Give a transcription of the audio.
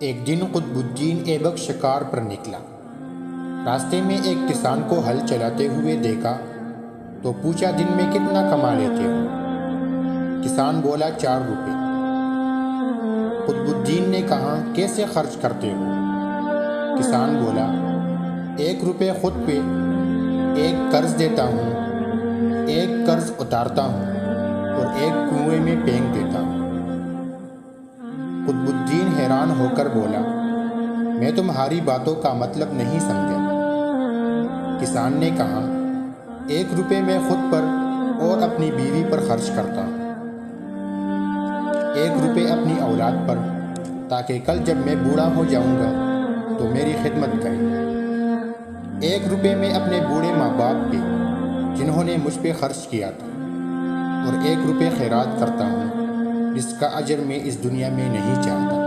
ایک دن قطب الدین ایبک شکار پر نکلا۔ راستے میں ایک کسان کو ہل چلاتے ہوئے دیکھا تو پوچھا، دن میں کتنا کما لیتے ہو؟ کسان بولا، 4 روپے۔ قطب الدین نے کہا، کیسے خرچ کرتے ہو؟ کسان بولا، 1 روپے خود پہ، 1 قرض دیتا ہوں، 1 قرض اتارتا ہوں اور 1 کنویں میں پھینک دیتا ہوں۔ قطب الدین حیران ہو کر بولا، میں تمہاری باتوں کا مطلب نہیں سمجھا۔ کسان نے کہا، 1 روپے میں خود پر اور اپنی بیوی پر خرچ کرتا ہوں، 1 روپے اپنی اولاد پر، تاکہ کل جب میں بوڑھا ہو جاؤں گا تو میری خدمت کریں۔ 1 روپے میں اپنے بوڑھے ماں باپ پہ جنہوں نے مجھ پہ خرچ کیا تھا، اور 1 روپے خیرات کرتا ہوں جس کا اجر میں اس دنیا میں نہیں چاہتا۔